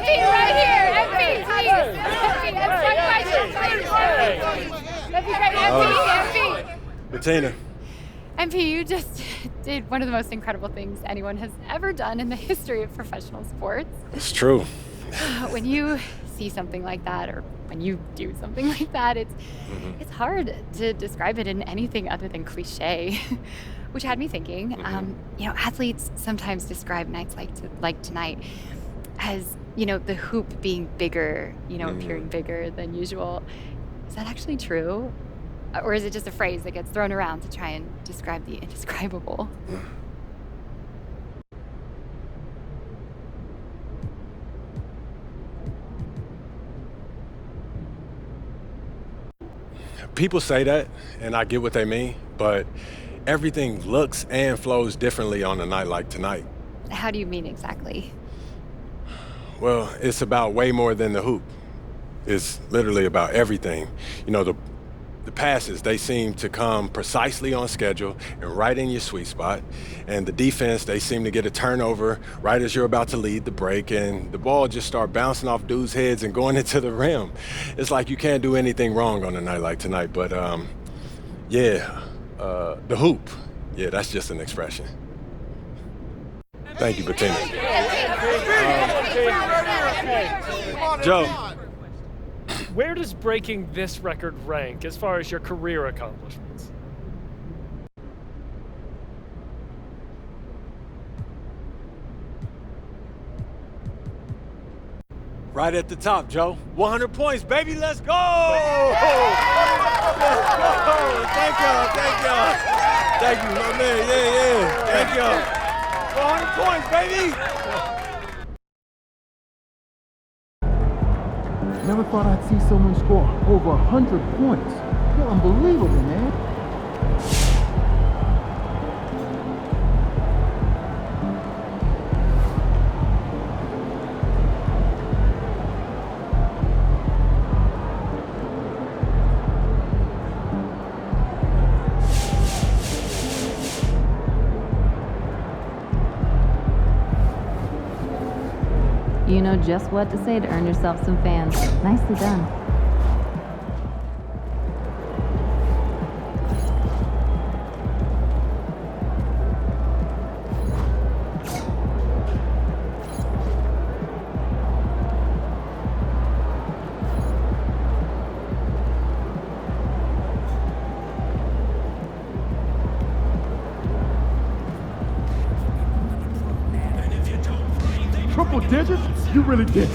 MP right here. MP, please. That'd be great. MP. Bettina. MP, you just did one of the most incredible things anyone has ever done in the history of professional sports. It's true. When you see something like that, or when you do something like that, it's hard to describe it in anything other than cliche. Which had me thinking, athletes sometimes describe nights like tonight as, the hoop being bigger, appearing bigger than usual. Is that actually true? Or is it just a phrase that gets thrown around to try and describe the indescribable? People say that, and I get what they mean, but everything looks and flows differently on a night like tonight. How do you mean exactly? Well, it's about way more than the hoop. It's literally about everything. The passes, they seem to come precisely on schedule and right in your sweet spot. And the defense, they seem to get a turnover right as you're about to lead the break, and the ball just start bouncing off dudes' heads and going into the rim. It's like you can't do anything wrong on a night like tonight, but the hoop, that's just an expression. Thank you, Bettina. Joe. Where does breaking this record rank as far as your career accomplishments? Right at the top, Joe. 100 points, baby. Let's go! Let's go! Thank y'all. Thank you, my man. Yeah. Thank y'all. 100 points, baby! Never thought I'd see someone score over 100 points. You're unbelievable, man. You know just what to say to earn yourself some fans. Nicely done. Triple digits? You really did.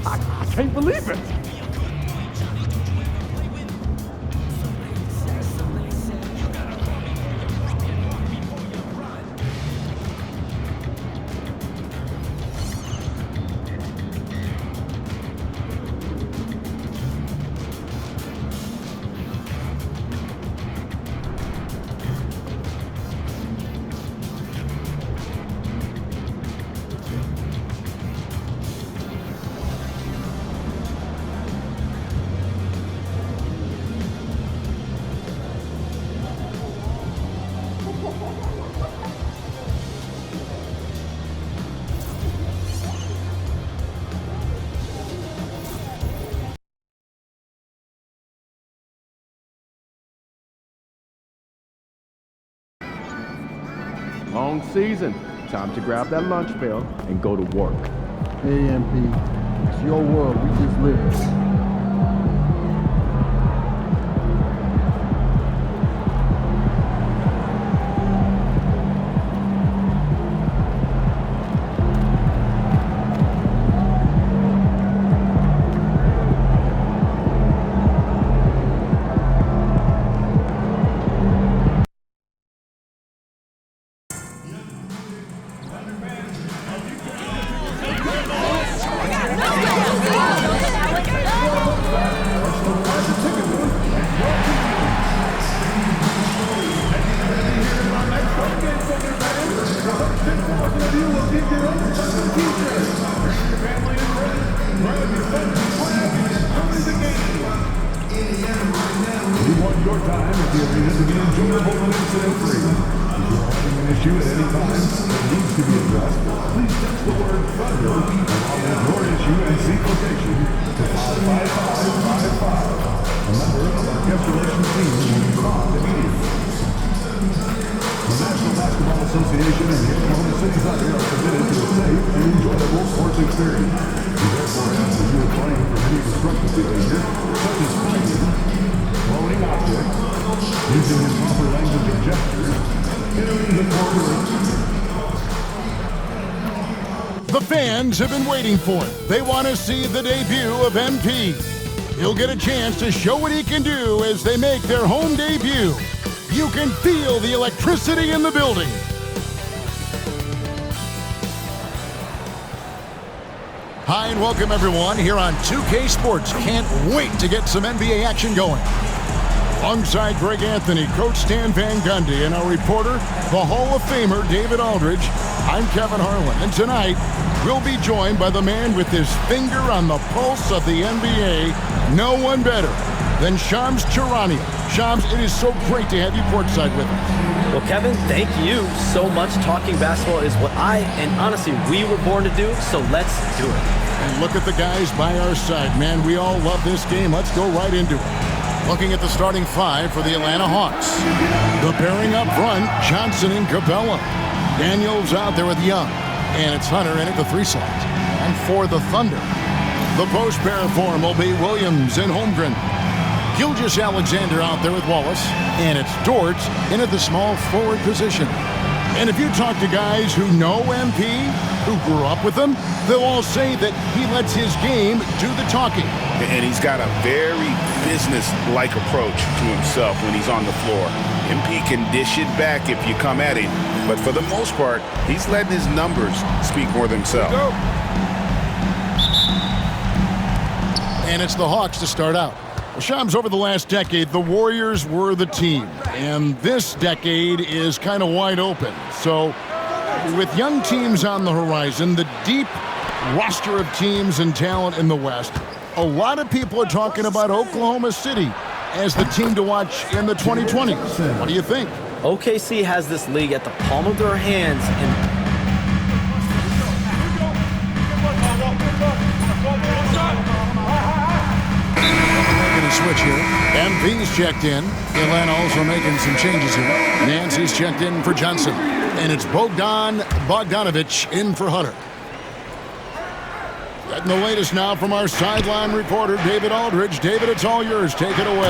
I can't believe it. Long season. Time to grab that lunch bell and go to work. Hey, MP, it's your world. We just live. We want your time at the arena to be enjoyable and incident-free. If you're having an issue at any time that needs to be addressed, please text the word thunder along with your issue and experience. We therefore ask that you refrain from any destructive behavior, such as fighting, throwing objects, using improper language of gestures, entering the corner. The fans have been waiting for it. They want to see the debut of MP. He'll get a chance to show what he can do as they make their home debut. You can feel the electricity in the building. Hi and welcome everyone here on 2K Sports. Can't wait to get some NBA action going. Alongside Greg Anthony, Coach Stan Van Gundy, and our reporter, the Hall of Famer David Aldridge, I'm Kevin Harlan. And tonight, we'll be joined by the man with his finger on the pulse of the NBA, no one better than Shams Charania. Shams, it is so great to have you courtside with us. Well, Kevin, thank you so much. Talking basketball is what and honestly, we were born to do, so let's do it. And look at the guys by our side. Man, we all love this game. Let's go right into it. Looking at the starting five for the Atlanta Hawks. The pairing up front, Johnson and Capella. Daniels out there with Young. And it's Hunter in at the 3 slot. And for the Thunder, the post pair form will be Williams and Holmgren. Gilgeous Alexander out there with Wallace. And it's Dort in at the small forward position. And if you talk to guys who know MP, who grew up with him, they'll all say that he lets his game do the talking. And he's got a very business-like approach to himself when he's on the floor. MP can dish it back if you come at him, but for the most part, he's letting his numbers speak more than themselves. And it's the Hawks to start out. Well, Shams, over the last decade, the Warriors were the team, and this decade is kind of wide open. So with young teams on the horizon, the deep roster of teams and talent in the West, a lot of people are talking about Oklahoma City as the team to watch in the 2020s. What do you think? OKC has this league at the palm of their hands, and switch here. MP's checked in. Atlanta also making some changes here. Nancy's checked in for Johnson. And it's Bogdanovich in for Hunter. Getting the latest now from our sideline reporter, David Aldridge. David, it's all yours. Take it away.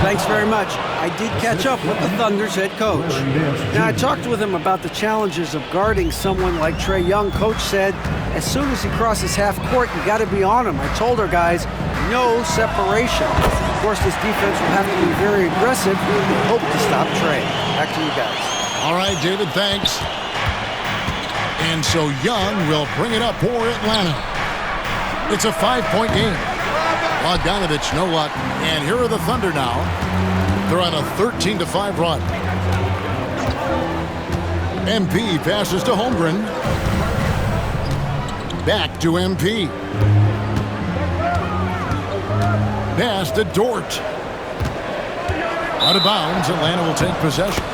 Thanks very much. I did catch up with the Thunder's head coach. Now, I talked with him about the challenges of guarding someone like Trae Young. Coach said, as soon as he crosses half court, you got to be on him. I told our guys, no separation. Of course, this defense will have to be very aggressive. We hope to stop Trae. Back to you guys. All right, David, thanks. And so Young will bring it up for Atlanta. It's a 5-point game. Bogdanovich, no luck. And here are the Thunder now. They're on a 13-5 run. MP passes to Holmgren. Back to MP. Pass to Dort. Out of bounds, Atlanta will take possession.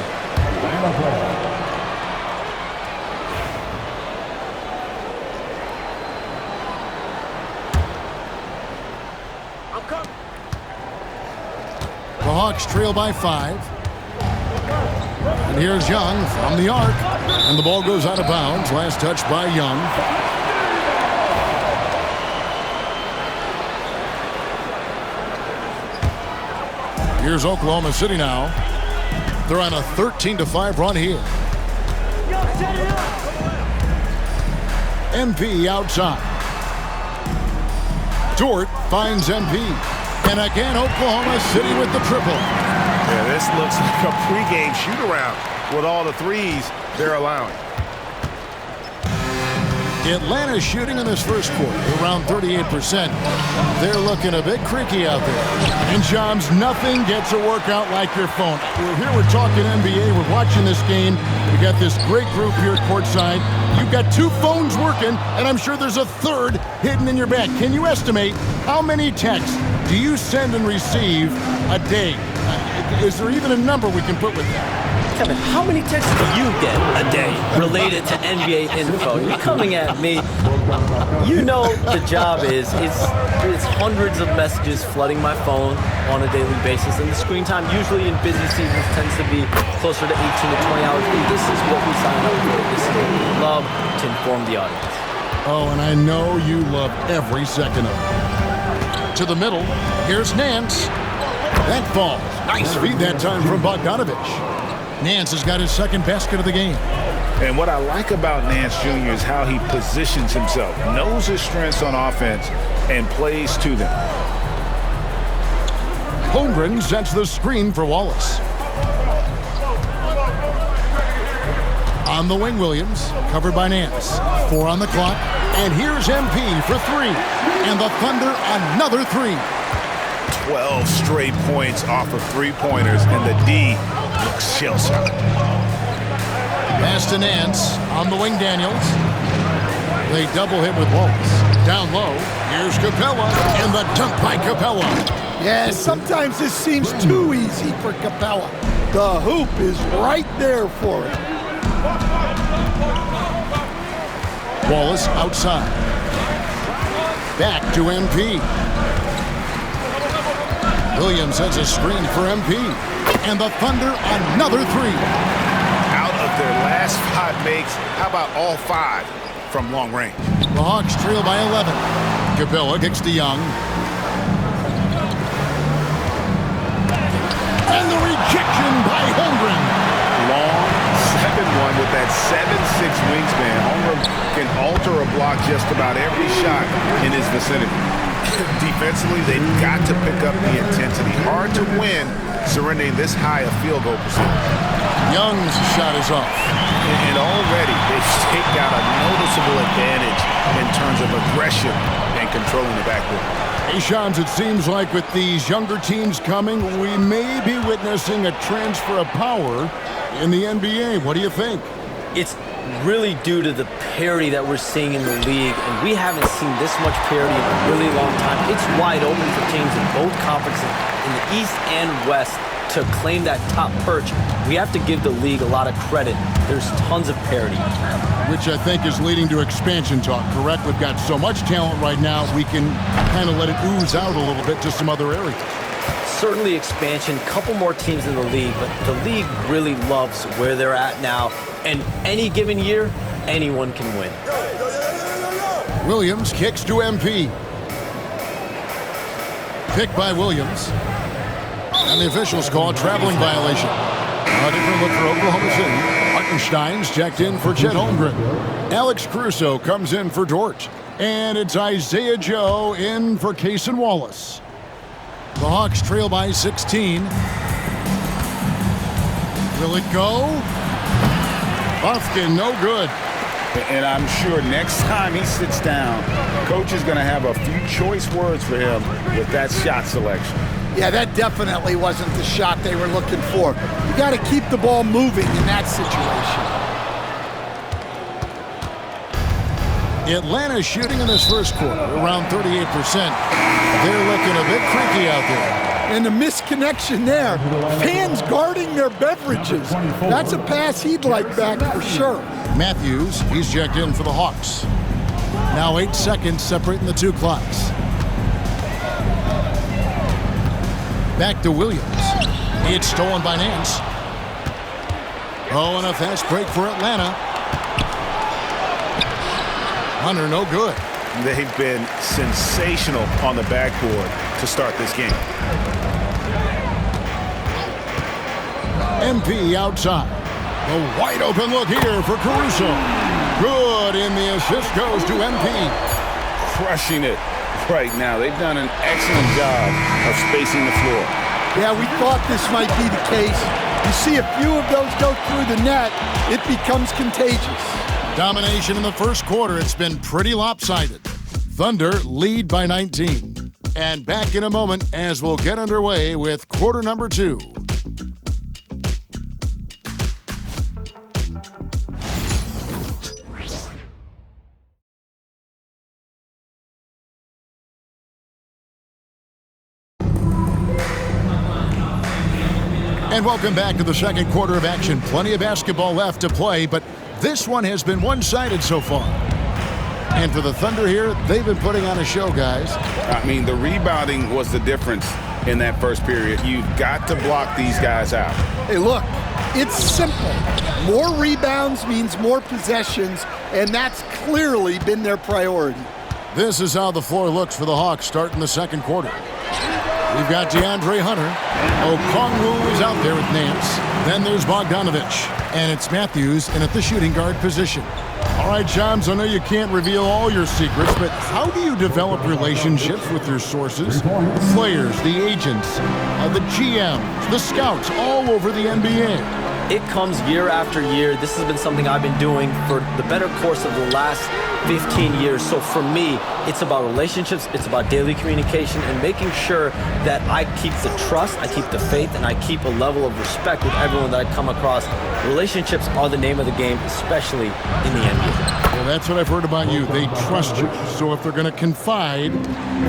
The Hawks trail by 5. And here's Young from the arc. And the ball goes out of bounds. Last touch by Young. Here's Oklahoma City now. They're on a 13-5 run here. MP outside. Dort finds MP. And again, Oklahoma City with the triple. Yeah, this looks like a pregame shoot-around with all the threes they're allowing. Atlanta's shooting in this first quarter around 38%. They're looking a bit creaky out there. And Shams, nothing gets a workout like your phone. We're talking NBA. We're watching this game. We got this great group here at courtside. You've got 2 phones working, and I'm sure there's a third hidden in your bag. Can you estimate how many texts do you send and receive a day? Is there even a number we can put with that? Kevin, how many texts do you get a day related to NBA info? You're coming at me. You know the job is, it's hundreds of messages flooding my phone on a daily basis, and the screen time usually in busy seasons tends to be closer to 18 to 20 hours. This is what we sign up for. This is what we love to inform the audience. Oh, and I know you loved every second of it. To the middle, here's Nance. That falls. Nice feed that time from Bogdanovich. Nance has got his second basket of the game. And what I like about Nance Jr. is how he positions himself, knows his strengths on offense, and plays to them. Holmgren sets the screen for Wallace. On the wing, Williams, covered by Nance. 4 on the clock, and here's MP for 3. And the Thunder another 3. 12 straight points off of three-pointers, and the D looks shell-shocked. Pass to Nance, on the wing, Daniels. They double him with Wallace. Down low, here's Capella, and the dunk by Capella. Yeah, sometimes this seems too easy for Capella. The hoop is right there for him. Wallace outside. Back to MP. Williams sets a screen for MP. And the Thunder another 3. Out of their last 5 makes, how about all 5 from long range? The Hawks trail by 11. Capella kicks to Young. And the rejection by Holmgren. Long 7-1 with that 7'6" wingspan. Holmgren can alter a block just about every shot in his vicinity. Defensively, they've got to pick up the intensity. Hard to win surrendering this high a field goal percentage. Young's shot is off. And already they've staked out a noticeable advantage in terms of aggression and controlling the backcourt. Hey, Shams, it seems like with these younger teams coming, we may be witnessing a transfer of power in the NBA. What do you think? It's really due to the parity that we're seeing in the league, and we haven't seen this much parity in a really long time. It's wide open for teams in both conferences, in the East and West, to claim that top perch. We have to give the league a lot of credit. There's tons of parity. Which I think is leading to expansion talk, correct? We've got so much talent right now, we can kind of let it ooze out a little bit to some other areas. Certainly expansion, couple more teams in the league, but the league really loves where they're at now. And any given year, anyone can win. Williams kicks to MP. Picked by Williams. And the officials call a traveling violation. A different look for Oklahoma City. Hartenstein's checked in for Chet Holmgren. Alex Caruso comes in for Dort. And it's Isaiah Joe in for Cason Wallace. The Hawks trail by 16. Will it go? Buffkin, no good. And I'm sure next time he sits down, coach is going to have a few choice words for him with that shot selection. Yeah, that definitely wasn't the shot they were looking for. You got to keep the ball moving in that situation. Atlanta shooting in this first quarter around 38%. They're looking a bit creaky out there. And the misconnection there. Fans guarding their beverages. That's a pass he'd like back for sure. Matthews, he's checked in for the Hawks. Now 8 seconds separating the two clocks. Back to Williams. It's stolen by Nance. Oh, and a fast break for Atlanta. Hunter, no good. They've been sensational on the backboard to start this game. MP outside. A wide open look here for Caruso. Good, and the assist goes to MP. Crushing it right now. They've done an excellent job of spacing the floor. Yeah, we thought this might be the case. You see a few of those go through the net, it becomes contagious. Domination in the first quarter. It's been pretty lopsided. Thunder lead by 19. And back in a moment as we'll get underway with quarter number 2. And welcome back to the second quarter of action. Plenty of basketball left to play, but this one has been one-sided so far. And for the Thunder here, they've been putting on a show, guys. I mean, the rebounding was the difference in that first period. You've got to block these guys out. Hey, look, it's simple. More rebounds means more possessions, and that's clearly been their priority. This is how the floor looks for the Hawks starting the second quarter. We've got DeAndre Hunter. Okongwu is out there with Nance. Then there's Bogdanovich. And it's Matthews in at the shooting guard position. All right, Shams, I know you can't reveal all your secrets, but how do you develop relationships with your sources? Players, the agents, the GMs, the scouts all over the NBA. It comes year after year. This has been something I've been doing for the better course of the last 15 years. So for me, it's about relationships, it's about daily communication, and making sure that I keep the trust, I keep the faith, and I keep a level of respect with everyone that I come across. Relationships are the name of the game, especially in the NBA. Well, that's what I've heard about you. They trust you. So if they're going to confide,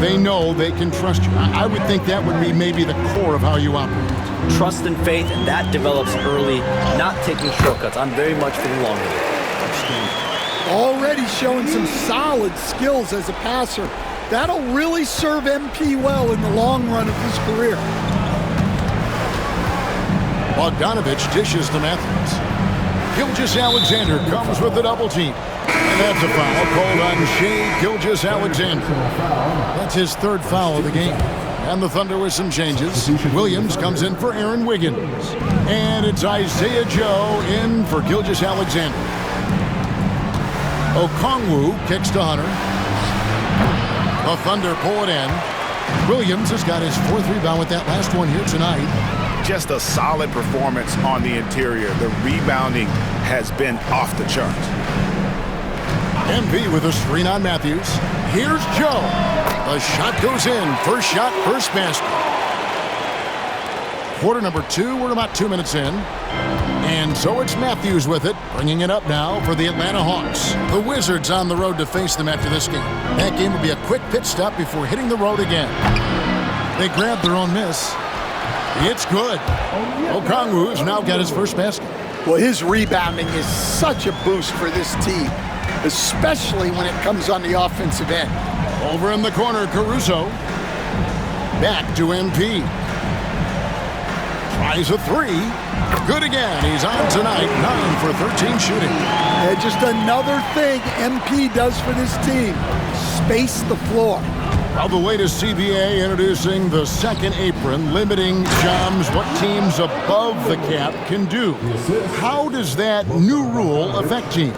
they know they can trust you. I would think that would be maybe the core of how you operate. Trust and faith, and that develops early, not taking shortcuts. I'm very much for the long game. Already showing some solid skills as a passer. That'll really serve MP well in the long run of his career. Bogdanovich dishes to Matthews. Gilgeous-Alexander comes with the double team. And that's a foul called on Shai Gilgeous-Alexander. That's his third foul of the game. And the Thunder with some changes. Williams comes in for Aaron Wiggins. And it's Isaiah Joe in for Gilgeous-Alexander. Okongwu kicks to Hunter. The Thunder pull it in. Williams has got his fourth rebound with that last one here tonight. Just a solid performance on the interior. The rebounding has been off the charts. MP with a screen on Matthews. Here's Joe. The shot goes in. First shot, first basket. Quarter number 2. We're about 2 minutes in. And so it's Matthews with it, bringing it up now for the Atlanta Hawks. The Wizards on the road to face them after this game. That game will be a quick pit stop before hitting the road again. They grabbed their own miss. It's good. Okongwu's now got his first basket. Well, his rebounding is such a boost for this team, especially when it comes on the offensive end. Over in the corner, Caruso. Back to MP. Tries a three. Good again. He's on tonight. 9 for 13 shooting. Yeah, just another thing MP does for this team. Space the floor. Well, the latest CBA introducing the second apron, limiting jumps what teams above the cap can do. How does that new rule affect teams?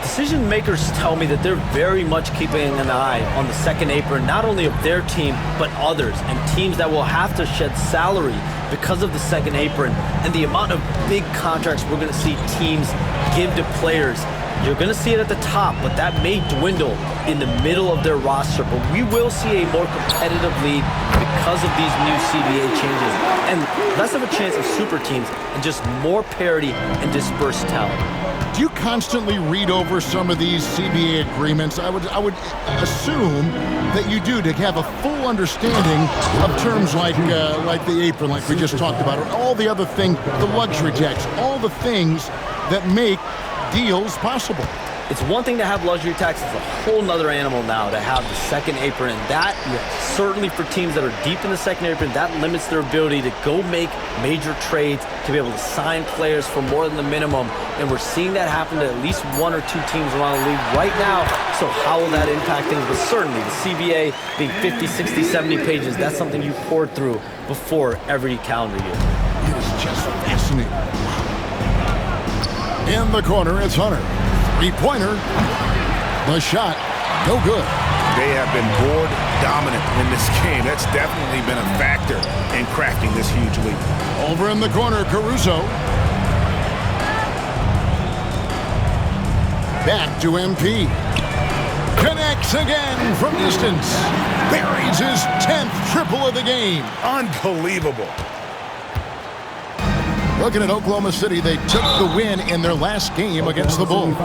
Decision makers tell me that they're very much keeping an eye on the second apron, not only of their team, but others, and teams that will have to shed salary because of the second apron and the amount of big contracts we're going to see teams give to players. You're going to see it at the top, but that may dwindle in the middle of their roster. But we will see a more competitive league because of these new CBA changes, and less of a chance of super teams and just more parity and dispersed talent. Do you constantly read over some of these CBA agreements? I would assume that you do, to have a full understanding of terms like the apron, like we just talked about, or all the other things, the luxury tax, all the things that make deals possible. It's one thing to have luxury tax. It's a whole nother animal now to have the second apron. And that, certainly for teams that are deep in the second apron, that limits their ability to go make major trades, to be able to sign players for more than the minimum. And we're seeing that happen to at least 1 or 2 teams around the league right now. So how will that impact things? But certainly the CBA being 50, 60, 70 pages, that's something you pour through before every calendar year. It is just fascinating. In the corner, it's Hunter. Three-pointer. The shot, no good. They have been board dominant in this game. That's definitely been a factor in crafting this huge lead. Over in the corner, Caruso. Back to MP. Connects again from distance. Buries his 10th triple of the game. Unbelievable. Looking at Oklahoma City, they took the win in their last game against the Bulls.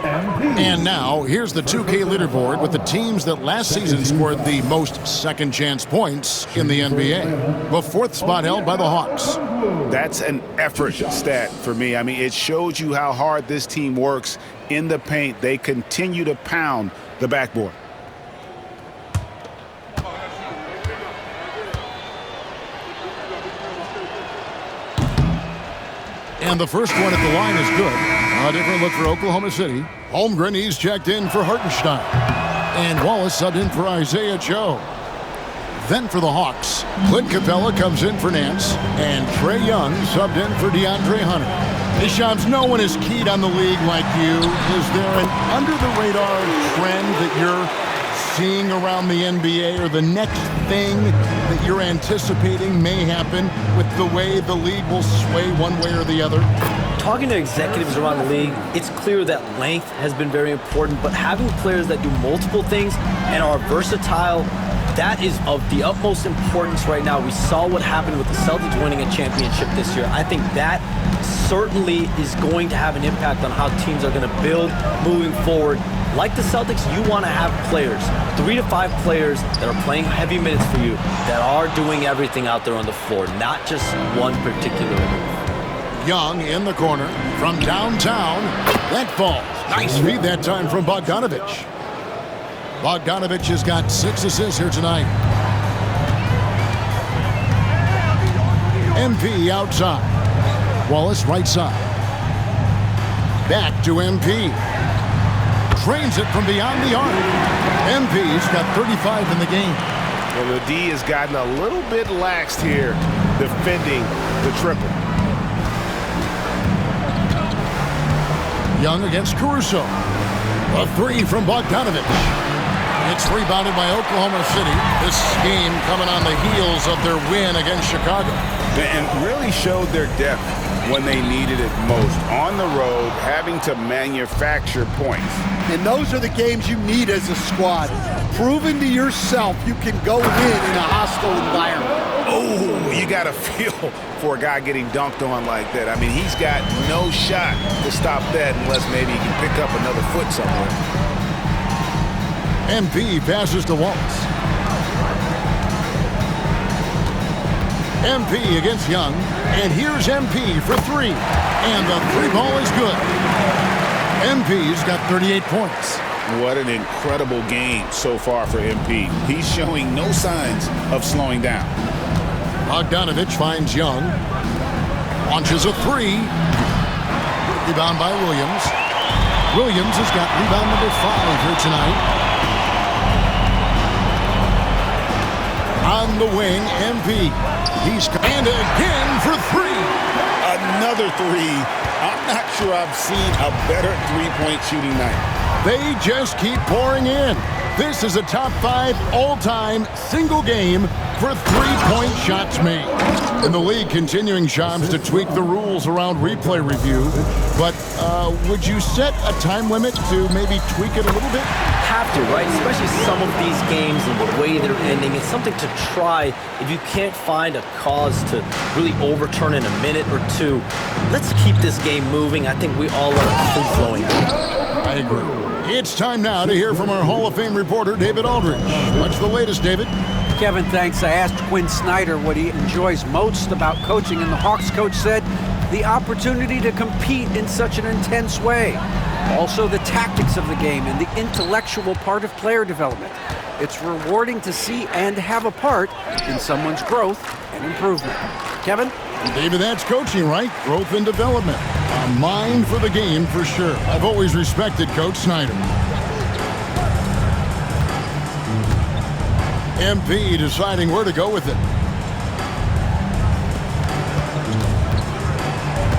And now, here's the 2K leaderboard with the teams that last season scored the most second-chance points in the NBA. The 4th spot held by the Hawks. That's an effort stat for me. I mean, it shows you how hard this team works in the paint. They continue to pound the backboard. And the first one at the line is good. A different look for Oklahoma City. Holmgren, he's checked in for Hartenstein. And Wallace subbed in for Isaiah Joe. Then for the Hawks, Clint Capella comes in for Nance. And Trey Young subbed in for DeAndre Hunter. Hey, Shams, no one is keyed on the league like you. Is there an under-the-radar trend that you're seeing around the NBA, or the next thing that you're anticipating may happen with the way the league will sway one way or the other? Talking to executives around the league, it's clear that length has been very important, but having players that do multiple things and are versatile, that is of the utmost importance right now. We saw what happened with the Celtics winning a championship this year. I think that certainly is going to have an impact on how teams are going to build moving forward. Like the Celtics, you want to have players, 3 to 5 players that are playing heavy minutes for you, that are doing everything out there on the floor, not just one particular move. Young in the corner from downtown. That falls. Nice read that time from Bogdanovich. Bogdanovich has got 6 assists here tonight. MP outside. Wallace right side. Back to MP. Trains it from beyond the arc. MP's got 35 in the game. Well, the D has gotten a little bit laxed here defending the triple. Young against Caruso. A 3 from Bogdanovich. It's rebounded by Oklahoma City. This game coming on the heels of their win against Chicago. And really showed their depth when they needed it most. On the road, having to manufacture points. And those are the games you need as a squad. Proving to yourself you can go win in a hostile environment. Oh, you got to feel for a guy getting dunked on like that. I mean, he's got no shot to stop that unless maybe he can pick up another foot somewhere. MP passes to Wallace. MP against Young. And here's MP for 3. And the 3 ball is good. MP's got 38 points. What an incredible game so far for MP. He's showing no signs of slowing down. Bogdanovich finds Young. Launches a 3. Rebound by Williams. Williams has got rebound number 5 here tonight. On the wing, MP. He's and again for 3. Another 3. I'm not sure I've seen a better three-point shooting night. They just keep pouring in. This is a top 5 all-time single game for 3-point shots made. In the league, continuing, Shams, to tweak the rules around replay review. But would you set a time limit to maybe tweak it a little bit? Have to, right? Especially some of these games and the way they're ending. It's something to try. If you can't find a cause to really overturn in a minute or two, let's keep this game moving. I think we all are free-flowing. I agree. It's time now to hear from our Hall of Fame reporter, David Aldridge. What's the latest, David? Kevin, thanks. I asked Quinn Snyder what he enjoys most about coaching, and the Hawks coach said the opportunity to compete in such an intense way. Also, the tactics of the game and the intellectual part of player development. It's rewarding to see and have a part in someone's growth and improvement. Kevin? David, that's coaching, right? Growth and development. A mind for the game, for sure. I've always respected Coach Snyder. MP deciding where to go with it.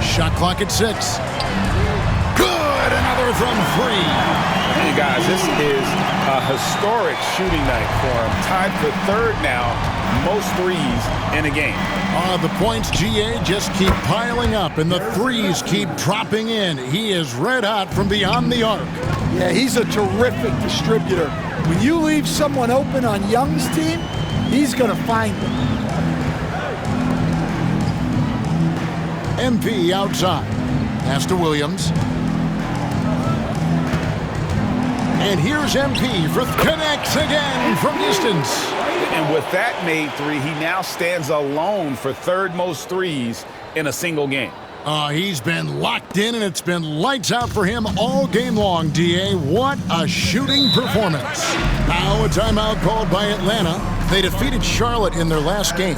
Shot clock at 6. Good! Another from 3. Hey, guys, this is a historic shooting night for him. Tied for 3rd now, most threes in a game. The points, GA, just keep piling up, and the threes keep dropping in. He is red hot from beyond the arc. Yeah, he's a terrific distributor. When you leave someone open on Young's team, he's going to find them. MP outside. Pass to Williams. And here's MP for connects again from distance. And with that made 3, he now stands alone for 3rd most threes in a single game. He's been locked in, and it's been lights out for him all game long, DA. What a shooting performance. Now a timeout called by Atlanta. They defeated Charlotte in their last game.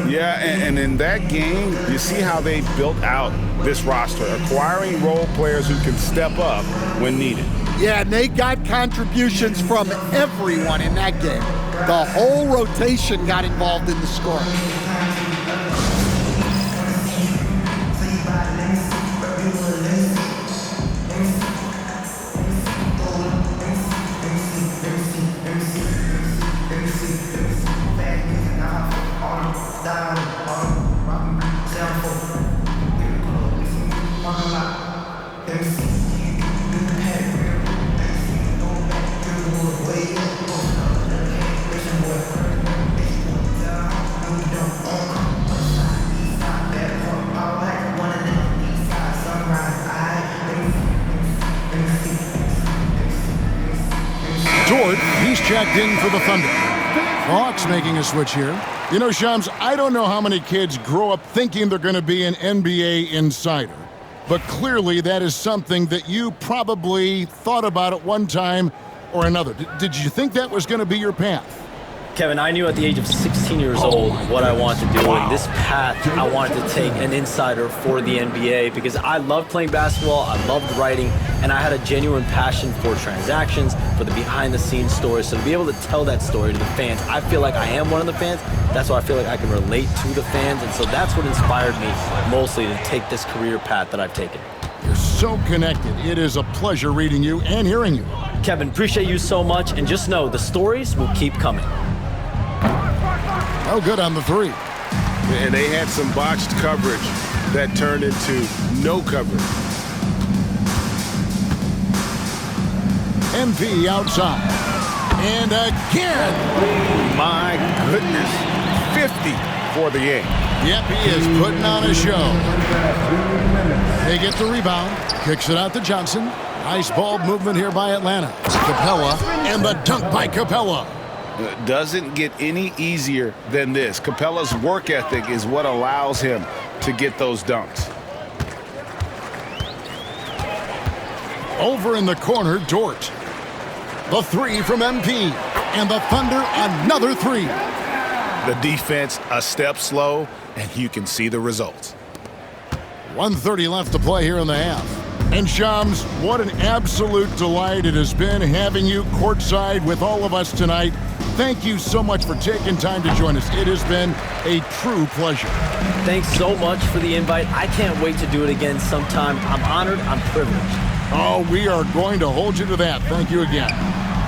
Yeah, and in that game, you see how they built out this roster, acquiring role players who can step up when needed. Yeah, and they got contributions from everyone in that game. The whole rotation got involved in the scoring. Dort, he's checked in for the Thunder. Hawks making a switch here. You know, Shams, I don't know how many kids grow up thinking they're going to be an NBA insider, but clearly that is something that you probably thought about at one time or another. Did you think that was going to be your path? Kevin, I knew at the age of 16 years old what I wanted to do, and this path I wanted to take an insider for the NBA because I loved playing basketball, I loved writing, and I had a genuine passion for transactions, for the behind-the-scenes stories. So to be able to tell that story to the fans, I feel like I am one of the fans. That's why I feel like I can relate to the fans, and so that's what inspired me mostly to take this career path that I've taken. You're so connected. It is a pleasure reading you and hearing you. Kevin, appreciate you so much, and just know the stories will keep coming. Oh, good on the three. And they had some botched coverage that turned into no coverage. MP outside. And again. My goodness. 50 for the game. Yep, he is putting on a show. They get the rebound. Kicks it out to Johnson. Nice ball movement here by Atlanta. Capella. And the dunk by Capella. Doesn't get any easier than this. Capella's work ethic is what allows him to get those dunks. Over in the corner, Dort. The three from MP. And the Thunder, another three. The defense a step slow, and you can see the results. 1:30 left to play here in the half. And Shams, what an absolute delight it has been having you courtside with all of us tonight. Thank you so much for taking time to join us. It has been a true pleasure. Thanks so much for the invite. I can't wait to do it again sometime. I'm honored. I'm privileged. Oh, we are going to hold you to that. Thank you again.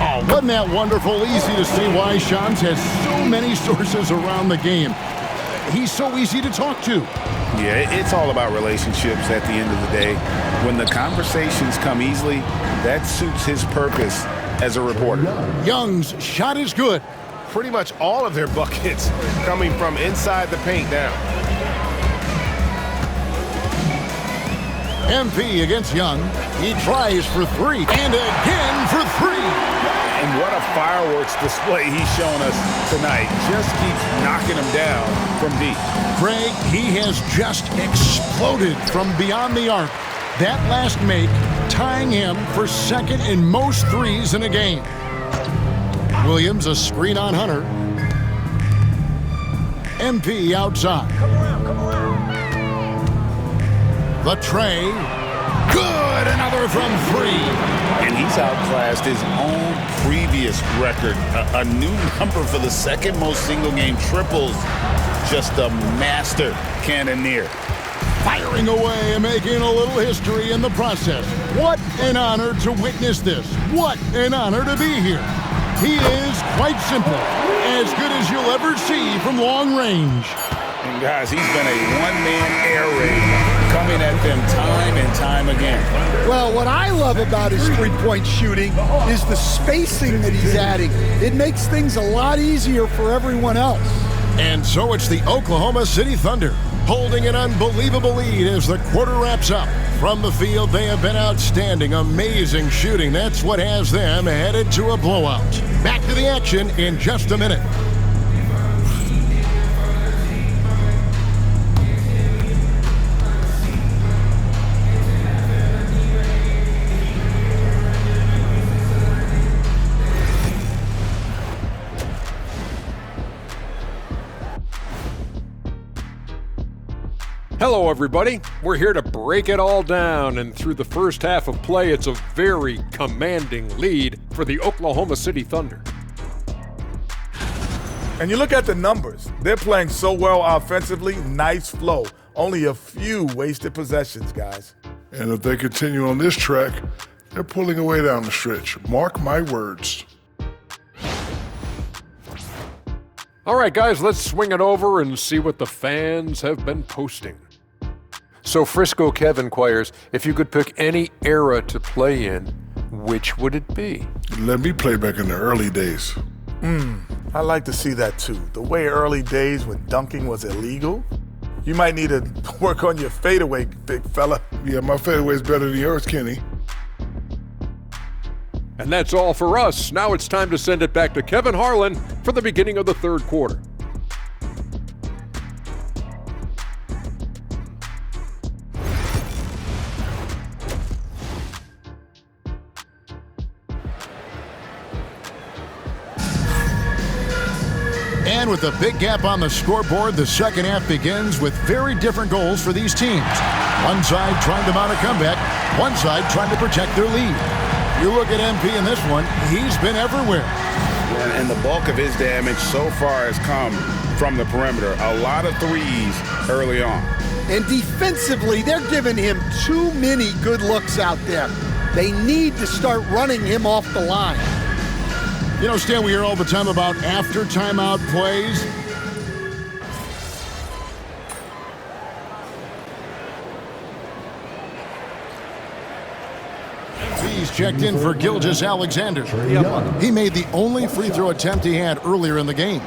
Oh, wasn't that wonderful? Easy to see why Shams has so many sources around the game. He's so easy to talk to. Yeah, it's all about relationships at the end of the day. When the conversations come easily, that suits his purpose as a reporter. Young's shot is good. Pretty much all of their buckets coming from inside the paint now. MP against Young. He tries for three. And again for three. And what a fireworks display he's shown us tonight. Just keeps knocking them down from deep. Greg, he has just exploded from beyond the arc. That last make tying him for second in most threes in a game. Williams a screen on Hunter. MP outside. The tray. Good, another from three. And he's outclassed his own previous record. A new number for the second most single game triples. Just a master cannoneer. Firing away and making a little history in the process. What an honor to witness this. What an honor to be here. He is, quite simple, as good as you'll ever see from long range. And guys, he's been a one-man air raid, coming at them time and time again. Well, what I love about his three-point shooting is the spacing that he's adding. It makes things a lot easier for everyone else. And so it's the Oklahoma City Thunder holding an unbelievable lead as the quarter wraps up. From the field, they have been outstanding, amazing shooting. That's what has them headed to a blowout. Back to the action in just a minute. Hello, everybody. We're here to break it all down, and through the first half of play, it's a very commanding lead for the Oklahoma City Thunder. And you look at the numbers. They're playing so well offensively, nice flow. Only a few wasted possessions, guys. And if they continue on this track, they're pulling away down the stretch. Mark my words. All right, guys, let's swing it over and see what the fans have been posting. So Frisco Kev inquires, if you could pick any era to play in, which would it be? Let me play back in the early days. I like to see that too. The way early days when dunking was illegal. You might need to work on your fadeaway, big fella. Yeah, my fadeaway's better than yours, Kenny. And that's all for us. Now it's time to send it back to Kevin Harlan for the beginning of the third quarter. And with a big gap on the scoreboard, the second half begins with very different goals for these teams. One side trying to mount a comeback, one side trying to protect their lead. You look at MP in this one, he's been everywhere. And the bulk of his damage so far has come from the perimeter. A lot of threes early on. And defensively, they're giving him too many good looks out there. They need to start running him off the line. You know, Stan, we hear all the time about after timeout plays. He's checked in for Gilgeous Alexander. He made the only free throw attempt he had earlier in the game.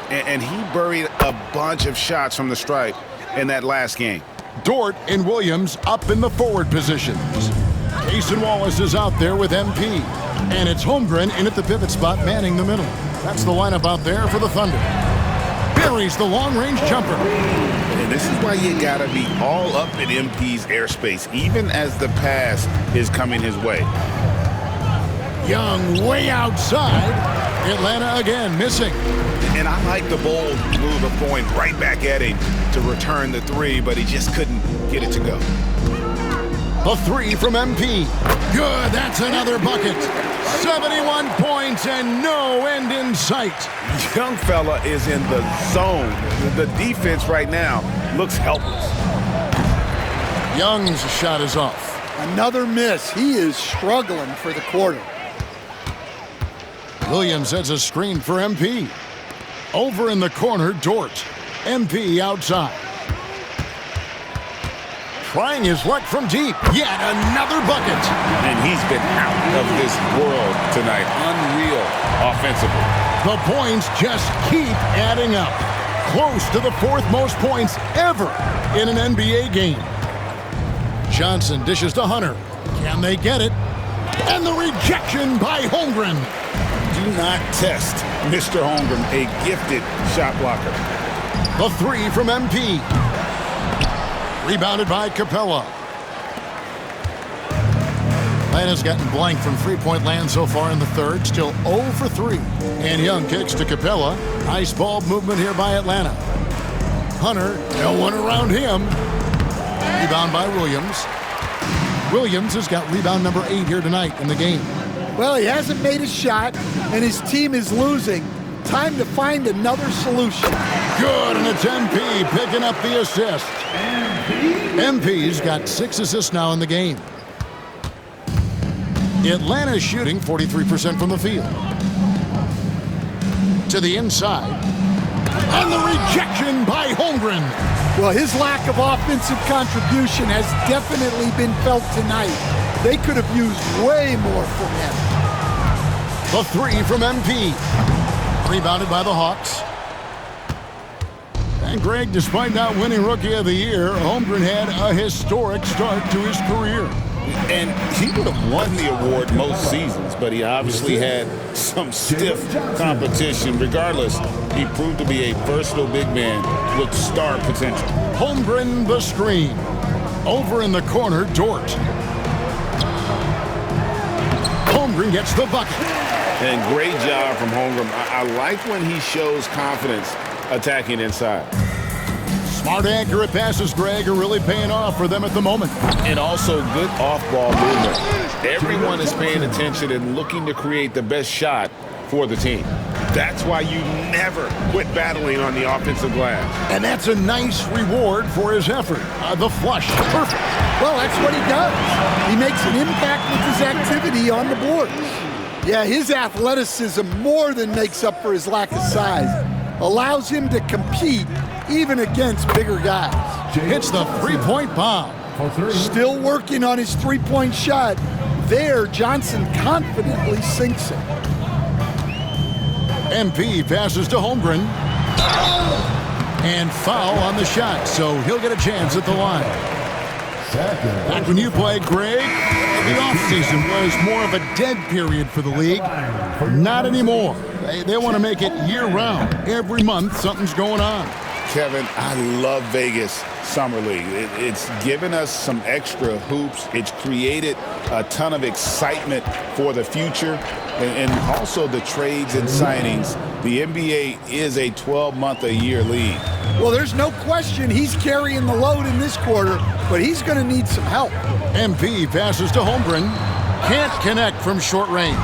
And he buried a bunch of shots from the stripe in that last game. Dort and Williams up in the forward positions. Jason Wallace is out there with MP. And it's Holmgren in at the pivot spot, manning the middle. That's the lineup out there for the Thunder. Buries the long-range jumper. And this is why you gotta be all up in MP's airspace, even as the pass is coming his way. Young way outside. Atlanta again missing. And I like the bold move of going right back at him to return the three, but he just couldn't get it to go. A three from MP. Good, that's another bucket. 71 points and no end in sight. Young fella is in the zone. The defense right now looks helpless. Young's shot is off. Another miss. He is struggling for the quarter. Williams sets a screen for MP. Over in the corner, Dort. MP outside. Trying his luck from deep. Yet another bucket. And he's been out of this world tonight. Unreal offensively. The points just keep adding up. Close to the fourth most points ever in an NBA game. Johnson dishes to Hunter. Can they get it? And the rejection by Holmgren. Do not test Mr. Holmgren, a gifted shot blocker. The three from MP. Rebounded by Capella. Atlanta's gotten blank from three-point land so far in the third. Still 0 for 3. And Young kicks to Capella. Nice ball movement here by Atlanta. Hunter, no one around him. Rebound by Williams. Williams has got rebound number 8 here tonight in the game. Well, he hasn't made a shot, and his team is losing. Time to find another solution. Good, and it's MP picking up the assist. MP's got 6 assists now in the game. Atlanta's shooting 43% from the field. To the inside. And the rejection by Holmgren. Well, his lack of offensive contribution has definitely been felt tonight. They could have used way more from him. The three from MP. Rebounded by the Hawks. And Greg, despite not winning Rookie of the Year, Holmgren had a historic start to his career. And he would have won the award most seasons, but he obviously had some stiff competition. Regardless, he proved to be a versatile big man with star potential. Holmgren the screen. Over in the corner, Dort. Holmgren gets the bucket. And great job from Holmgren. I like when he shows confidence attacking inside. Smart, accurate passes, Greg, are really paying off for them at the moment. And also good off-ball movement. Everyone is paying attention and looking to create the best shot for the team. That's why you never quit battling on the offensive glass. And that's a nice reward for his effort. The flush, perfect. Well, that's what he does. He makes an impact with his activity on the board. Yeah, his athleticism more than makes up for his lack of size. Allows him to compete even against bigger guys. Hits the three-point bomb. Still working on his three-point shot. There, Johnson confidently sinks it. MP passes to Holmgren. And foul on the shot, so he'll get a chance at the line. Back when you played, Greg, the offseason was more of a dead period for the league. Not anymore. They want to make it year-round. Every month, something's going on. Kevin, I love Vegas Summer League. It's given us some extra hoops. It's created a ton of excitement for the future. And also the trades and signings. The NBA is a 12-month-a-year league. Well, there's no question he's carrying the load in this quarter, but he's going to need some help. MP passes to Holmgren. Can't connect from short range.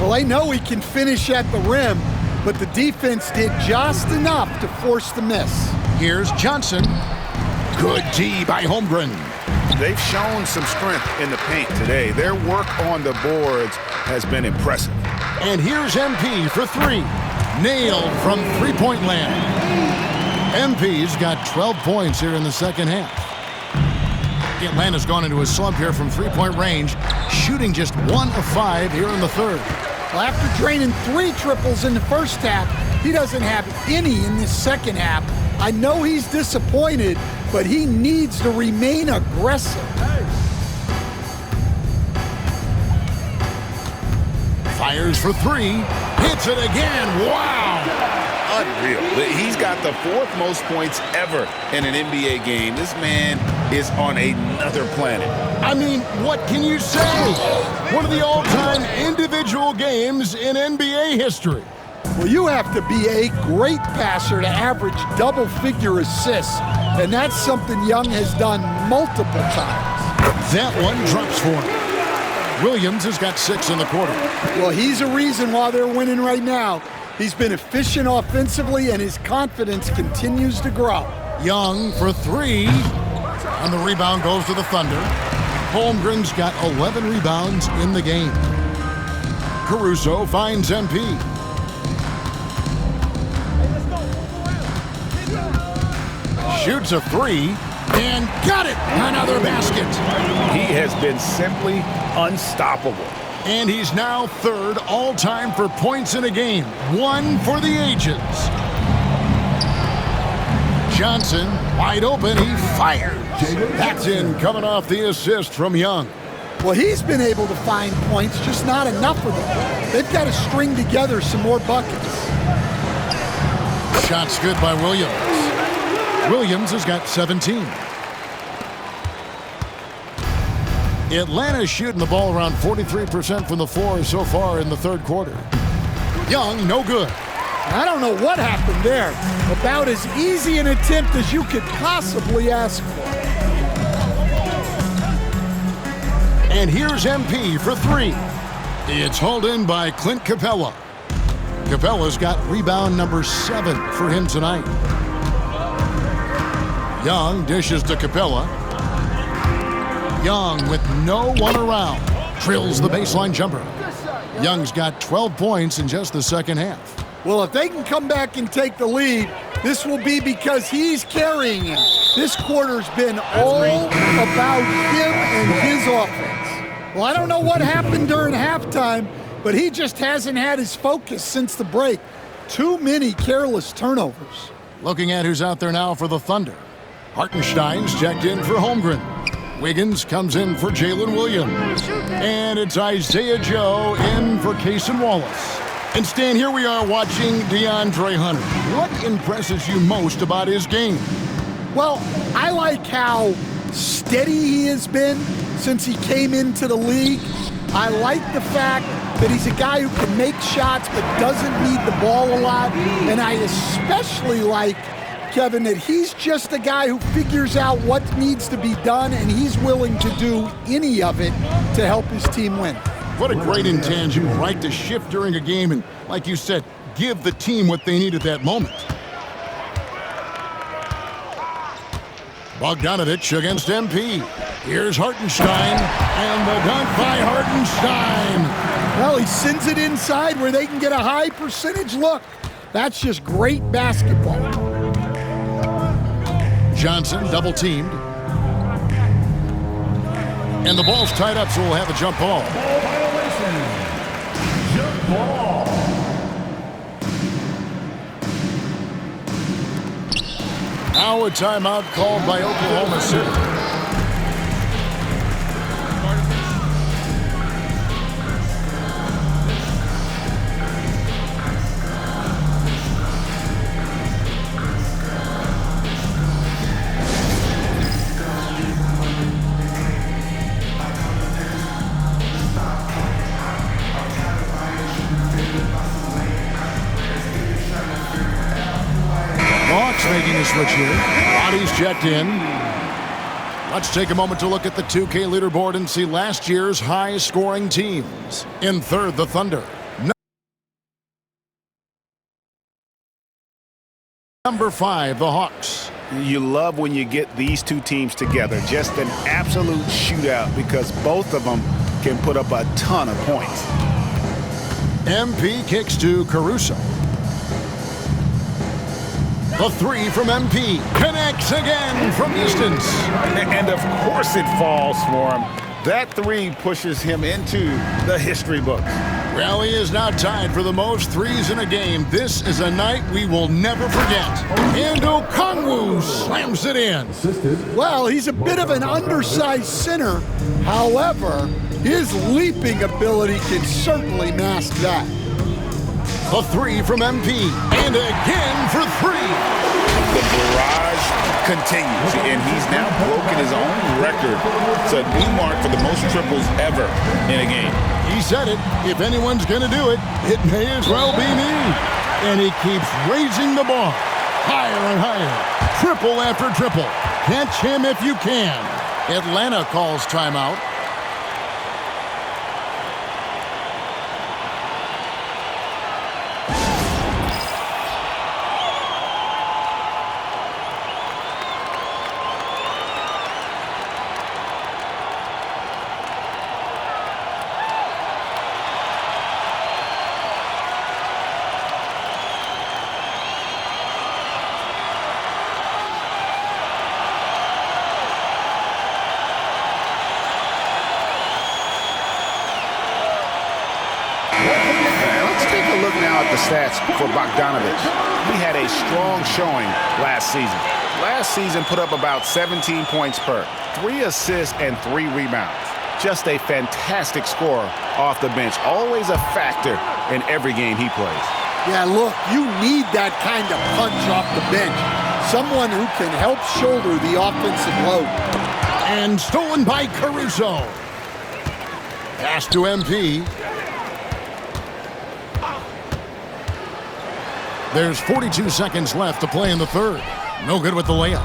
Well, they know he can finish at the rim, but the defense did just enough to force the miss. Here's Johnson. Good D by Holmgren. They've shown some strength in the paint today. Their work on the boards has been impressive. And here's MP for three. Nailed from three-point land. MP's got 12 points here in the second half. Atlanta's gone into a slump here from three-point range, shooting just 1 of 5 here in the third. Well, after draining 3 triples in the first half, he doesn't have any in this second half. I know he's disappointed, but he needs to remain aggressive. Fires for 3, hits it again. Wow! Unreal. He's got the 4th most points ever in an NBA game. This man is on another planet. I mean, what can you say? One of the all-time individual games in NBA history. Well, you have to be a great passer to average double-figure assists, and that's something Young has done multiple times. That one drops for him. Williams has got 6 in the quarter. Well, he's a reason why they're winning right now. He's been efficient offensively, and his confidence continues to grow. Young for 3, and the rebound goes to the Thunder. Holmgren's got 11 rebounds in the game. Caruso finds MP. Shoots a 3, and got it! Another basket. He has been simply unstoppable. And he's now 3rd all-time for points in a game. 1 for the ages. Johnson, wide open, he fires. That's in, coming off the assist from Young. Well, he's been able to find points, just not enough of them. They've got to string together some more buckets. Shot's good by Williams. Williams has got 17. Atlanta's shooting the ball around 43% from the floor so far in the third quarter. Young, no good. I don't know what happened there. About as easy an attempt as you could possibly ask for. And here's MP for 3. It's hauled in by Clint Capella. Capella's got rebound number 7 for him tonight. Young dishes to Capella. Young with no one around. Drills the baseline jumper. Young's got 12 points in just the second half. Well, if they can come back and take the lead, this will be because he's carrying him. This quarter's been all about him and his offense. Well, I don't know what happened during halftime, but he just hasn't had his focus since the break. Too many careless turnovers. Looking at who's out there now for the Thunder. Hartenstein's checked in for Holmgren. Wiggins comes in for Jalen Williams. And it's Isaiah Joe in for Cason Wallace. And Stan, here we are watching DeAndre Hunter. What impresses you most about his game? Well, I like how steady he has been since he came into the league. I like the fact that he's a guy who can make shots but doesn't need the ball a lot. And I especially like Kevin, that he's just a guy who figures out what needs to be done, and he's willing to do any of it to help his team win. What a great intangible, right? To shift during a game and, like you said, give the team what they need at that moment. Bogdanovich against MP. Here's Hartenstein, and the dunk by Hartenstein. Well, he sends it inside where they can get a high percentage look. That's just great basketball. Johnson double teamed. And the ball's tied up, so we'll have a jump ball. Ball violation. Jump ball. Now a timeout called by Oklahoma City. Making a switch here. Bodies checked in. Let's take a moment to look at the 2K leaderboard and see last year's high-scoring teams. In third, the Thunder. Number 5, the Hawks. You love when you get these two teams together. Just an absolute shootout because both of them can put up a ton of points. MP kicks to Caruso. The 3 from MP connects again from distance. And of course it falls for him. That 3 pushes him into the history books. Well, he is now tied for the most threes in a game. This is a night we will never forget. And Okongwu slams it in. Well, he's a bit of an undersized center. However, his leaping ability can certainly mask that. The 3 from MP, and again for 3. The barrage continues, and he's now broken his own record. It's a new mark for the most triples ever in a game. He said it. If anyone's going to do it, it may as well be me. And he keeps raising the bar higher and higher. Triple after triple. Catch him if you can. Atlanta calls timeout. Stats for Bogdanovich. He had a strong showing last season. Last season put up about 17 points per, 3 assists and 3 rebounds. Just a fantastic scorer off the bench. Always a factor in every game he plays. Yeah, look, you need that kind of punch off the bench. Someone who can help shoulder the offensive load. And stolen by Caruso. Pass to MP. There's 42 seconds left to play in the third. No good with the layup.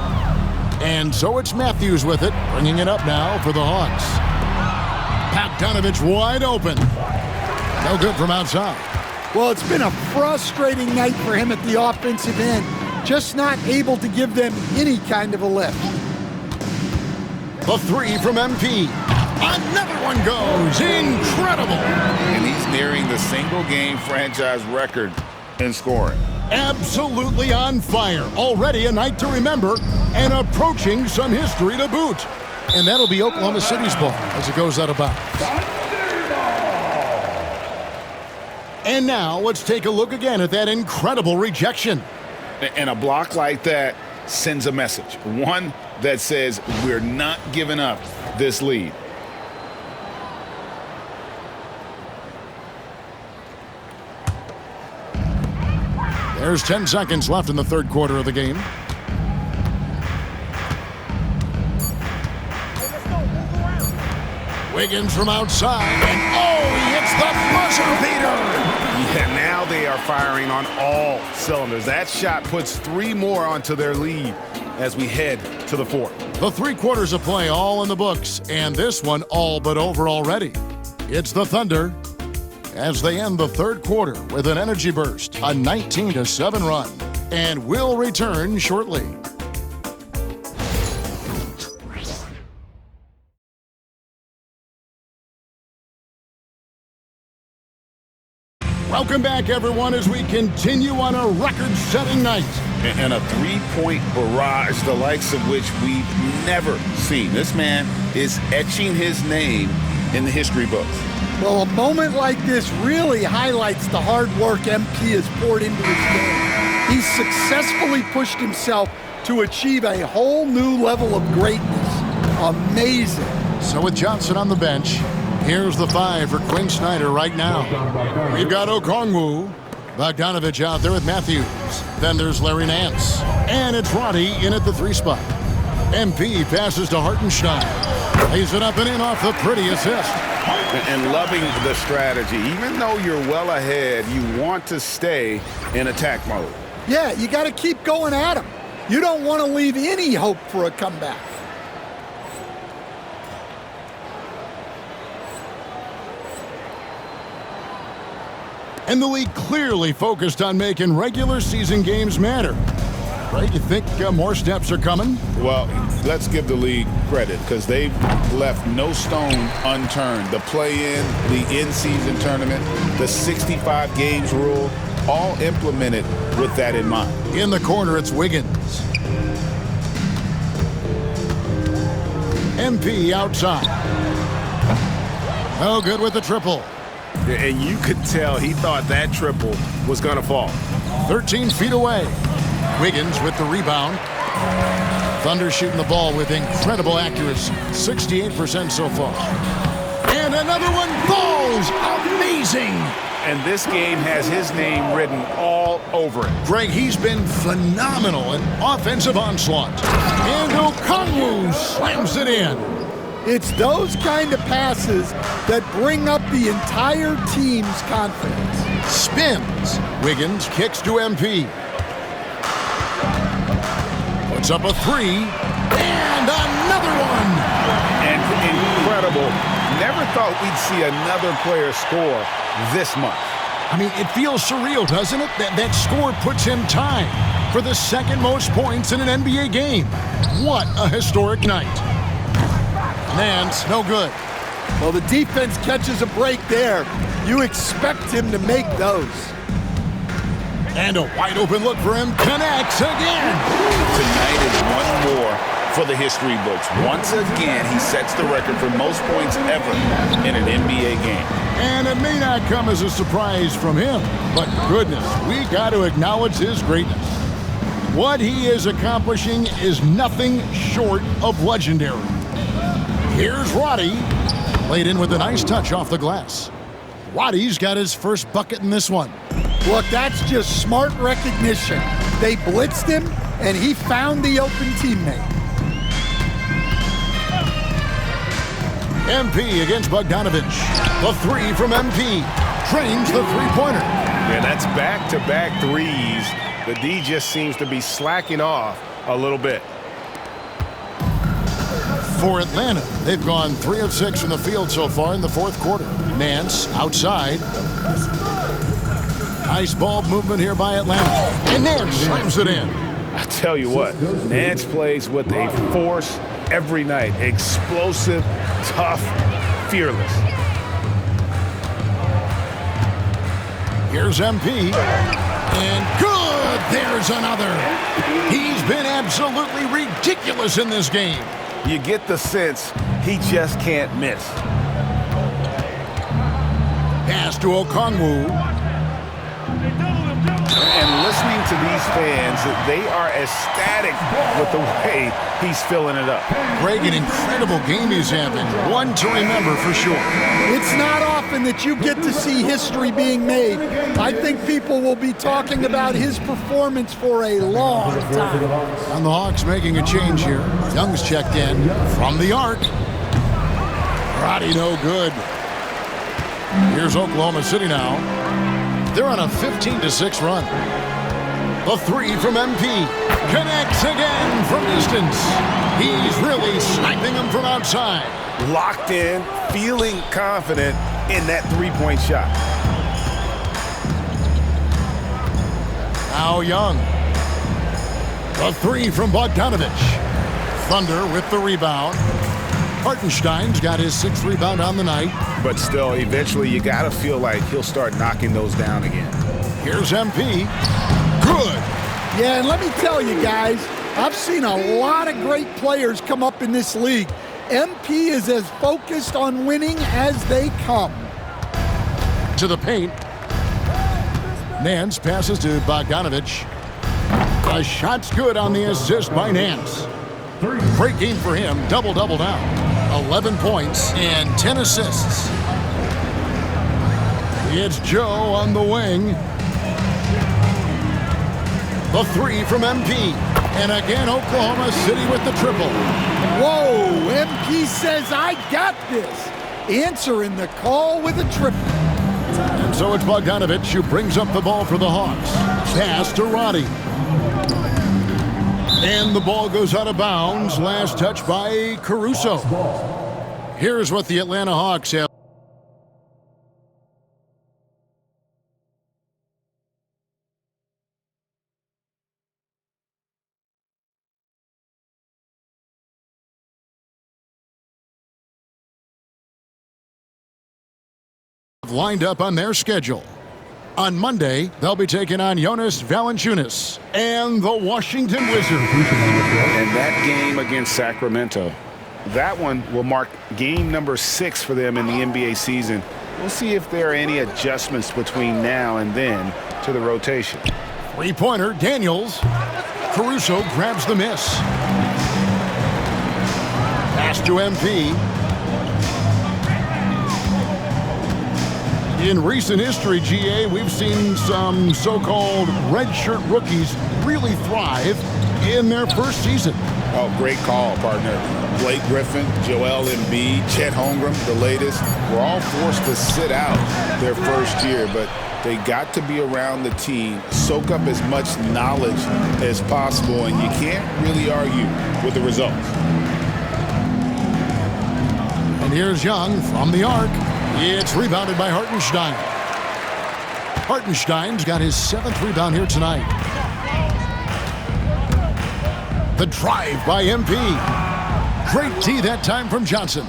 And so it's Matthews with it, bringing it up now for the Hawks. Bogdanovich wide open. No good from outside. Well, it's been a frustrating night for him at the offensive end. Just not able to give them any kind of a lift. The 3 from MP. Another one goes. Incredible. And he's nearing the single-game franchise record in scoring. Absolutely on fire. Already a night to remember and approaching some history to boot. And that'll be Oklahoma City's ball as it goes out of bounds. And now let's take a look again at that incredible rejection. And a block like that sends a message. One that says we're not giving up this lead. There's 10 seconds left in the third quarter of the game. Wiggins from outside, and oh, he hits the buzzer beater! Yeah, now they are firing on all cylinders. That shot puts 3 more onto their lead as we head to the 4th. The 3 quarters of play all in the books, and this one all but over already. It's the Thunder as they end the 3rd quarter with an energy burst, a 19-7 run, and will return shortly. Welcome back, everyone, as we continue on a record-setting night. And a 3-point barrage, the likes of which we've never seen. This man is etching his name in the history books. Well, a moment like this really highlights the hard work MP has poured into his game. He's successfully pushed himself to achieve a whole new level of greatness. Amazing. So with Johnson on the bench, here's the 5 for Quinn Snyder right now. We've got Okongwu, Bogdanovich out there with Matthews. Then there's Larry Nance. And it's Roddy in at the 3 spot. MP passes to Hartenstein. Lays it up and in off the pretty assist. And loving the strategy. Even though you're well ahead, you want to stay in attack mode. Yeah, you got to keep going at him. You don't want to leave any hope for a comeback. And the league clearly focused on making regular season games matter. Right? You think more steps are coming? Well, let's give the league credit because they've left no stone unturned. The play-in, the in-season tournament, the 65 games rule, all implemented with that in mind. In the corner, it's Wiggins. MP outside. Oh, good with the triple. And you could tell he thought that triple was going to fall. 13 feet away. Wiggins with the rebound. Thunder shooting the ball with incredible accuracy. 68% so far. And another one falls. Amazing. And this game has his name written all over it. Greg, he's been phenomenal in offensive onslaught. And Okongwu slams it in. It's those kind of passes that bring up the entire team's confidence. Spins. Wiggins kicks to MP. Puts up a 3. And another one. And incredible. Never thought we'd see another player score this much. I mean, it feels surreal, doesn't it? That score puts him tied for the 2nd most points in an NBA game. What a historic night. Nance, no good. Well, the defense catches a break there. You expect him to make those. And a wide open look for him. Connects again. Tonight is one more for the history books. Once again, he sets the record for most points ever in an NBA game. And it may not come as a surprise from him, but goodness, we got to acknowledge his greatness. What he is accomplishing is nothing short of legendary. Here's Roddy. Laid in with a nice touch off the glass. Roddy's got his first bucket in this one. Look, that's just smart recognition. They blitzed him, and he found the open teammate. MP against Bogdanovich. The 3 from MP. Trains the 3-pointer. Yeah, that's back-to-back threes. The D just seems to be slacking off a little bit. For Atlanta, they've gone 3 of 6 from the field so far in the 4th quarter. Nance outside. Nice ball movement here by Atlanta. And Nance slams it in. I tell you what, Nance plays with a force every night. Explosive, tough, fearless. Here's MP. And good! There's another. He's been absolutely ridiculous in this game. You get the sense he just can't miss. Pass to Okongwu. And listening to these fans, they are ecstatic with the way he's filling it up. Greg, an incredible game he's having. One to remember for sure. It's not often that you get to see history being made. I think people will be talking about his performance for a long time. And the Hawks making a change here. Young's checked in from the arc. Roddy no good. Here's Oklahoma City now. They're on a 15-6 run. The three from MP connects again from distance. He's really sniping them from outside. Locked in, feeling confident in that three-point shot. Now Young. The three from Bogdanovich. Thunder with the rebound. Hartenstein's got his 6th rebound on the night. But still, eventually you got to feel like he'll start knocking those down again. Here's MP. Good. Yeah, and let me tell you guys, I've seen a lot of great players come up in this league. MP is as focused on winning as they come. To the paint. Nance passes to Bogdanovich. The shot's good on the assist by Nance. Great game for him, double-double now. 11 points and 10 assists. It's Joe on the wing. The three from MP. And again, Oklahoma City with the triple. Whoa, MP says, I got this. Answering the call with a triple. And so it's Bogdanovich who brings up the ball for the Hawks. Pass to Roddy. And the ball goes out of bounds. Last touch by Caruso. Here's what the Atlanta Hawks have. Lined up on their schedule. On Monday, they'll be taking on Jonas Valanciunas and the Washington Wizards. And that game against Sacramento, that one will mark game number 6 for them in the NBA season. We'll see if there are any adjustments between now and then to the rotation. Three-pointer, Daniels. Caruso grabs the miss. Pass to MP. In recent history, GA, we've seen some so-called redshirt rookies really thrive in their first season. Oh, great call, partner. Blake Griffin, Joel Embiid, Chet Holmgren, the latest, were all forced to sit out their first year, but they got to be around the team, soak up as much knowledge as possible, and you can't really argue with the results. And here's Young from the arc. It's rebounded by Hartenstein. Hartenstein's got his 7th rebound here tonight. The drive by MP. Great D that time from Johnson.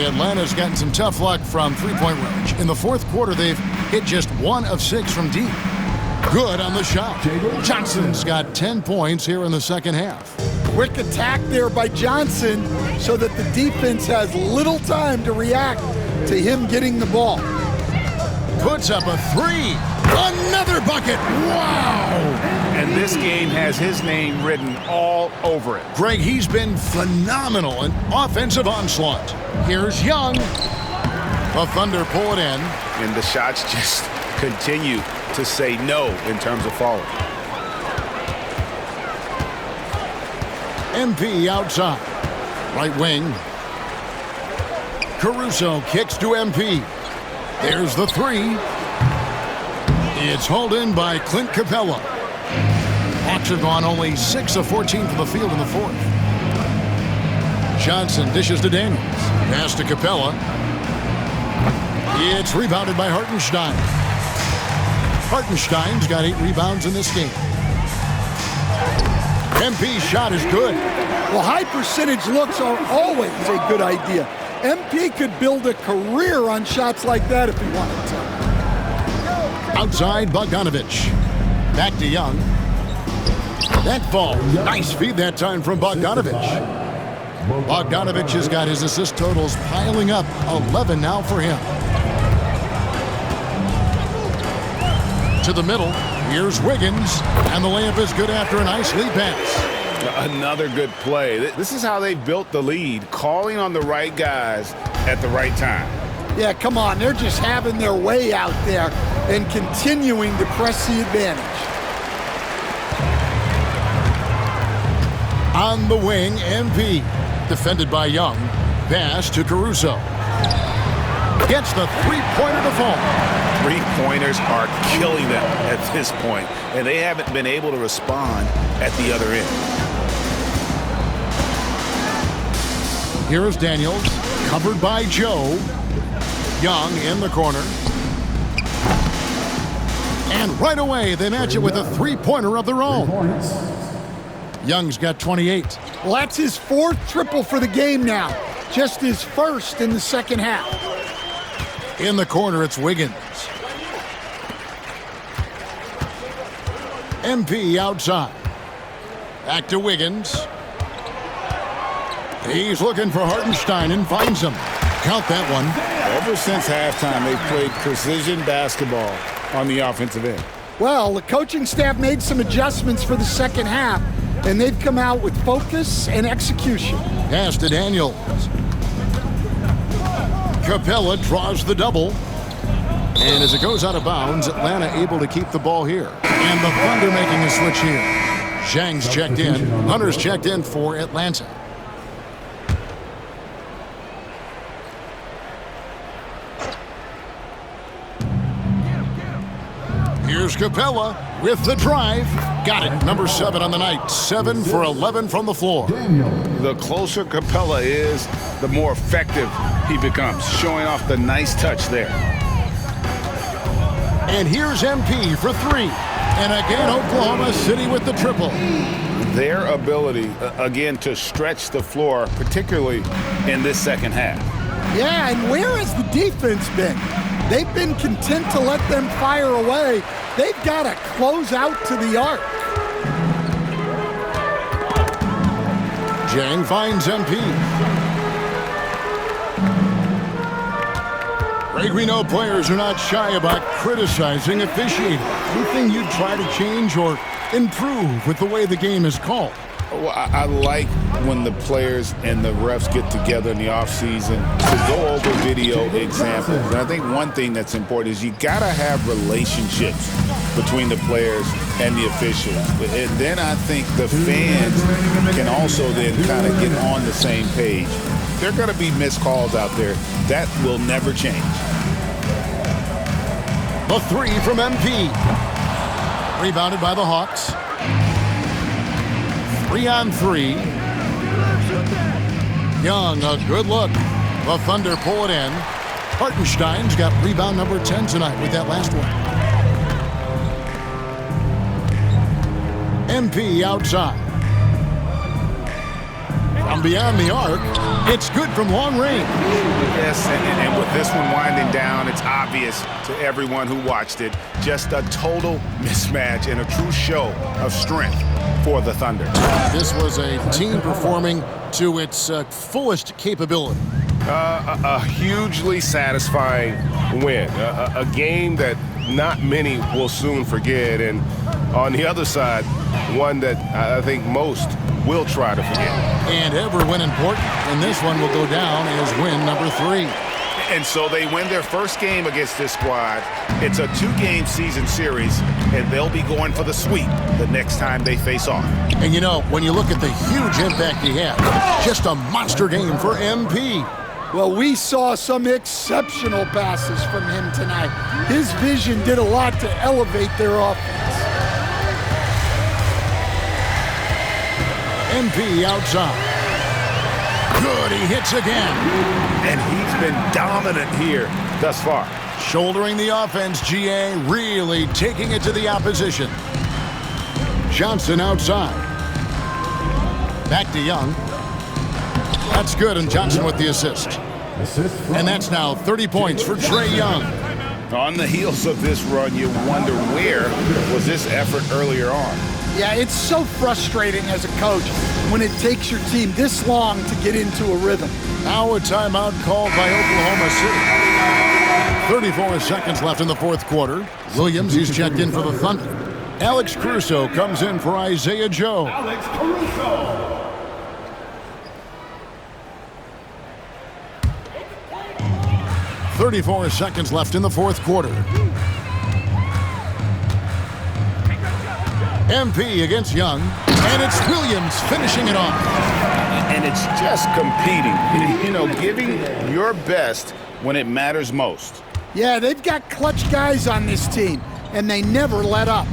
Atlanta's gotten some tough luck from three-point range. In the 4th quarter, they've hit just 1 of 6 from deep. Good on the shot. Johnson's got 10 points here in the second half. Quick attack there by Johnson so that the defense has little time to react to him getting the ball. Puts up a 3. Another bucket. Wow. And this game has his name written all over it. Greg, he's been phenomenal in offensive onslaught. Here's Young. The Thunder pull it in. And the shots just continue to say no in terms of falling. MP outside. Right wing. Caruso kicks to MP. There's the 3. It's hauled in by Clint Capella. Hawks have gone only 6 of 14 from the field in the 4th. Johnson dishes to Daniels. Pass to Capella. It's rebounded by Hartenstein. Hartenstein's got 8 rebounds in this game. MP's shot is good. Well, high percentage looks are always a good idea. MP could build a career on shots like that if he wanted to. Outside, Bogdanovich. Back to Young. That ball. Nice feed that time from Bogdanovich. Bogdanovich has got his assist totals piling up. 11 now for him. To the middle. Here's Wiggins. And the layup is good after a nice lead pass. Another good play. This is how they built the lead, calling on the right guys at the right time. Yeah, come on. They're just having their way out there and continuing to press the advantage. On the wing, MP. Defended by Young. Pass to Caruso. Gets the three-pointer to fall. three-pointers are killing them at this point, and they haven't been able to respond at the other end. Here is Daniels, covered by Joe. Young in the corner. And right away, they match it with a three-pointer of their own. Young's got 28. Well, that's his fourth triple for the game now. Just his first in the second half. In the corner, it's Wiggins. MP outside. Back to Wiggins. He's looking for Hartenstein and finds him. Count that one. Ever since halftime, they've played precision basketball on the offensive end. Well, the coaching staff made some adjustments for the second half, and they've come out with focus and execution. Pass to Daniels. Capella draws the double. And as it goes out of bounds, Atlanta able to keep the ball here. And the Thunder making a switch here. Zhang's checked in. Hunter's checked in for Atlanta. Here's Capella with the drive. Got it. Number 7 on the night. 7 for 11 from the floor. The closer Capella is, the more effective he becomes, showing off the nice touch there. And here's MP for 3. And again, Oklahoma City with the triple. Their ability, again, to stretch the floor, particularly in this second half. Yeah, and where has the defense been? They've been content to let them fire away. They've got to close out to the arc. Zhang finds MP. Greg, we know players are not shy about criticizing officiating. Anything you'd try to change or improve with the way the game is called? Well, I like when the players and the refs get together in the offseason to go over video examples. And I think one thing that's important is you got to have relationships between the players and the officials. And then I think the fans can also then kind of get on the same page. There are going to be missed calls out there. That will never change. The 3 from MP. Rebounded by the Hawks. 3 on 3. Young, a good look. The Thunder pull it in. Hartenstein's got rebound number 10 tonight with that last one. MP outside. From beyond the arc, it's good from long range. Yes, and with this one winding down, it's obvious to everyone who watched it. Just a total mismatch and a true show of strength for the Thunder. This was a team performing to its fullest capability. A hugely satisfying win. A game that not many will soon forget. And on the other side, one that I think most will try to forget. And every win important, and this one will go down as win number 3. And so they win their first game against this squad. It's a 2-game season series, and they'll be going for the sweep the next time they face off. And you know, when you look at the huge impact he had, just a monster game for MP. Well, we saw some exceptional passes from him tonight. His vision did a lot to elevate their offense. MP outside. Good, he hits again. And he's been dominant here thus far. Shouldering the offense, GA really taking it to the opposition. Johnson outside. Back to Young. That's good, and Johnson with the assist. And that's now 30 points for Trae Young. On the heels of this run, you wonder where was this effort earlier on? Yeah, it's so frustrating as a coach when it takes your team this long to get into a rhythm. Now a timeout called by Oklahoma City. 34 seconds left in the fourth quarter. Williams, he's checked in for the Thunder. Alex Caruso comes in for Isaiah Joe. Alex Caruso. 34 seconds left in the fourth quarter. MP against Young, and it's Williams finishing it off. And it's just competing, you know, giving your best when it matters most. Yeah, they've got clutch guys on this team, and they never let up.